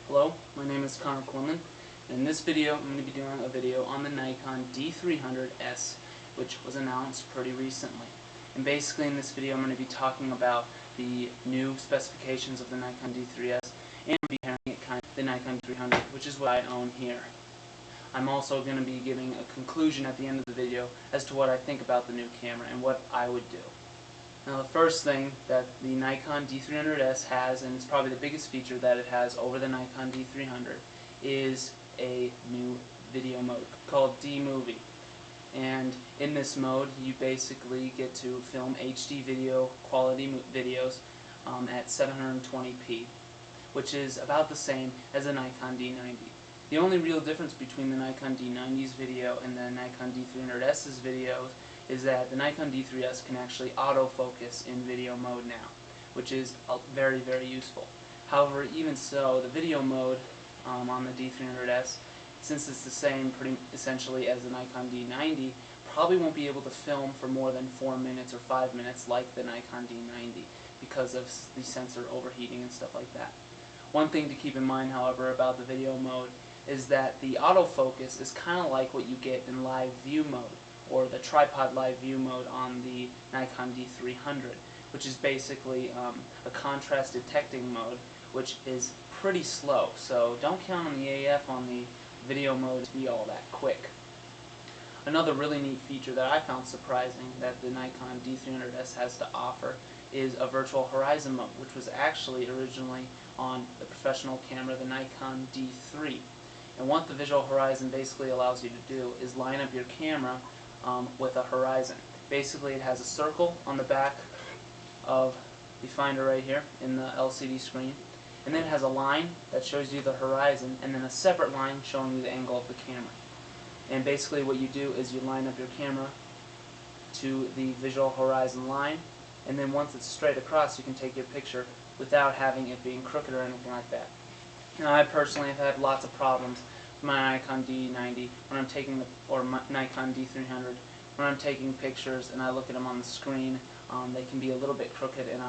Hello, my name is Connor Quinlan, and in this video I'm going to be doing a video on the Nikon d300s, which was announced pretty recently. And basically in this video I'm going to be talking about the new specifications of the Nikon D3s and comparing it kind of the Nikon d300, which is what I own here. I'm also going to be giving a conclusion at the end of the video as to what I think about the new camera and what I would do. Now the first thing that the Nikon D300s has, and it's probably the biggest feature that it has over the Nikon D300, is a new video mode called D-Movie. And in this mode you basically get to film HD video quality videos at 720p, which is about the same as the Nikon D90. The only real difference between the Nikon D90's video and the Nikon D300s's videos is that the Nikon D3s can actually autofocus in video mode now, which is very, very useful. However, even so, the video mode on the D300s, since it's the same pretty essentially as the Nikon D90, probably won't be able to film for more than 4 minutes or 5 minutes like the Nikon D90 because of the sensor overheating and stuff like that. One thing to keep in mind, however, about the video mode is that the autofocus is kind of like what you get in live view mode, or the tripod live view mode on the Nikon D300, which is basically a contrast detecting mode, which is pretty slow. So don't count on the AF on the video mode to be all that quick. Another really neat feature that I found surprising that the Nikon D300s has to offer is a virtual horizon mode, which was actually originally on the professional camera, the Nikon D3. And what the visual horizon basically allows you to do is line up your camera with a horizon. Basically it has a circle on the back of the finder right here in the LCD screen, and then it has a line that shows you the horizon, and then a separate line showing you the angle of the camera. And basically what you do is you line up your camera to the visual horizon line, and then once it's straight across you can take your picture without having it being crooked or anything like that. Now I personally have had lots of problems with my Nikon D90 when I'm taking or my Nikon D300 when I'm taking pictures and I look at them on the screen. They can be a little bit crooked and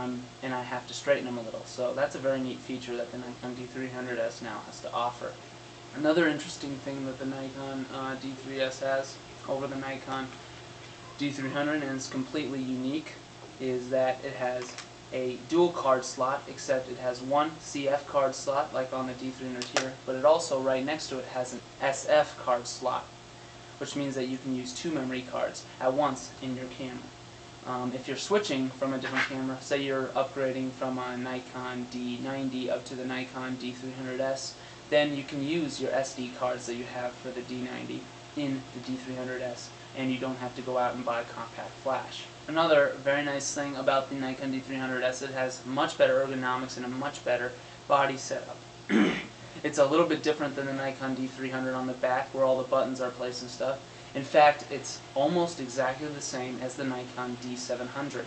I have to straighten them a little. So that's a very neat feature that the Nikon D300s now has to offer. Another interesting thing that the Nikon D3s has over the Nikon D300, and it's completely unique, is that it has a dual card slot, except it has one CF card slot like on the D300 here, but it also right next to it has an SF card slot, which means that you can use 2 memory cards at once in your camera. If you're switching from a different camera, say you're upgrading from a Nikon D90 up to the Nikon D300s, then you can use your SD cards that you have for the D90 in the D300s, and you don't have to go out and buy a compact flash. Another very nice thing about the Nikon D300s, it has much better ergonomics and a much better body setup. It's a little bit different than the Nikon D300 on the back where all the buttons are placed and stuff. In fact, it's almost exactly the same as the Nikon D700.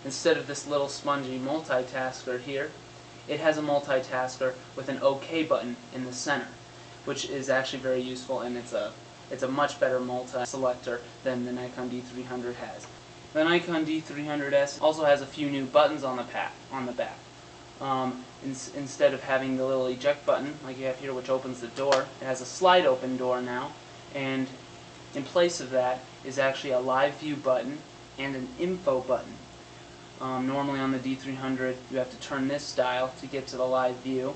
Instead of this little spongy multitasker here, it has a multitasker with an OK button in the center, which is actually very useful, and it's a much better multi-selector than the Nikon D300 has. The Nikon D300s also has a few new buttons on the back. Instead of having the little eject button like you have here, which opens the door, it has a slide open door now, and in place of that is actually a live view button and an info button. Normally on the D300 you have to turn this dial to get to the live view,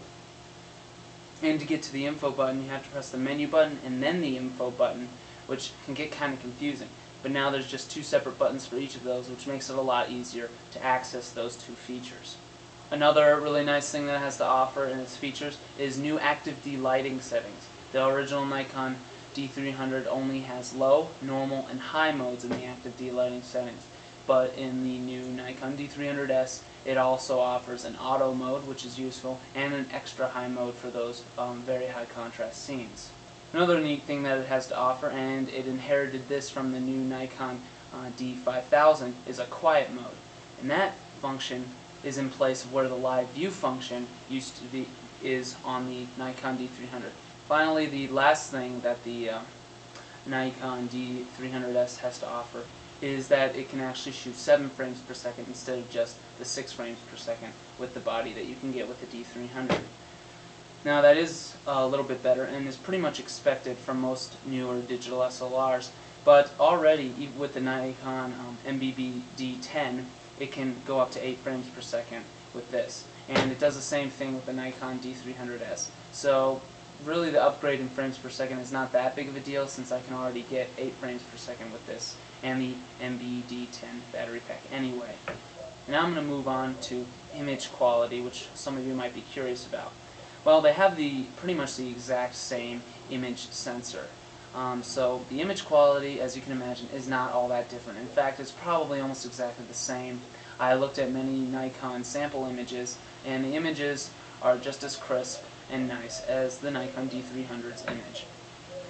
and to get to the info button you have to press the menu button and then the info button, which can get kind of confusing. But now there's just 2 separate buttons for each of those, which makes it a lot easier to access those 2 features. Another really nice thing that it has to offer in its features is new active D-lighting settings. The original Nikon D300 only has low, normal, and high modes in the active D-lighting settings. But in the new Nikon D300s, it also offers an auto mode, which is useful, and an extra high mode for those very high contrast scenes. Another neat thing that it has to offer, and it inherited this from the new Nikon D5000, is a quiet mode. And that function is in place of where the live view function is on the Nikon D300. Finally, the last thing that the Nikon D300s has to offer is that it can actually shoot 7 frames per second instead of just the 6 frames per second with the body that you can get with the D300. Now that is a little bit better and is pretty much expected from most newer digital SLRs, but already even with the Nikon MBB D10 it can go up to 8 frames per second with this, and it does the same thing with the Nikon D300s. So really the upgrade in frames per second is not that big of a deal, since I can already get 8 frames per second with this and the MBD10 battery pack anyway. Now I'm going to move on to image quality, which some of you might be curious about. Well, they have pretty much the exact same image sensor. So the image quality, as you can imagine, is not all that different. In fact, it's probably almost exactly the same. I looked at many Nikon sample images, and the images are just as crisp and nice as the Nikon D300's image.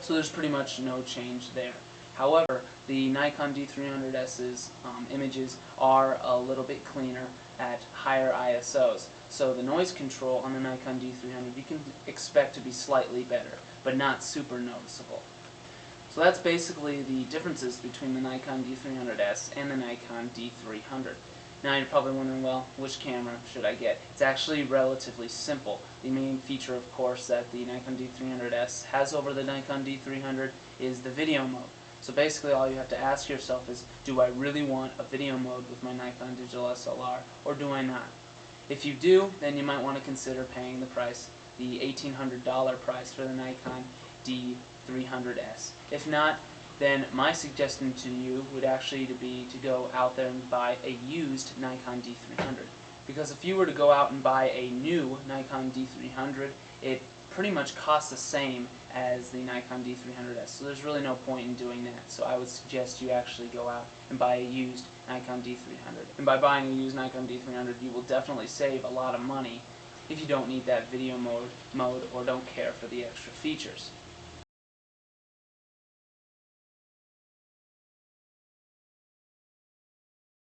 So there's pretty much no change there. However, the Nikon D300S's images are a little bit cleaner at higher ISOs. So the noise control on the Nikon D300 you can expect to be slightly better, but not super noticeable. So that's basically the differences between the Nikon D300S and the Nikon D300. Now you're probably wondering, well, which camera should I get? It's actually relatively simple. The main feature, of course, that the Nikon D300S has over the Nikon D300 is the video mode. So basically all you have to ask yourself is, do I really want a video mode with my Nikon digital SLR, or do I not? If you do, then you might want to consider paying the price, the $1,800 price for the Nikon D300S. If not, then my suggestion to you would actually be to go out there and buy a used Nikon D300. Because if you were to go out and buy a new Nikon D300, it pretty much costs the same as the Nikon D300S. So there's really no point in doing that. So I would suggest you actually go out and buy a used Nikon D300. And by buying a used Nikon D300, you will definitely save a lot of money if you don't need that video mode or don't care for the extra features.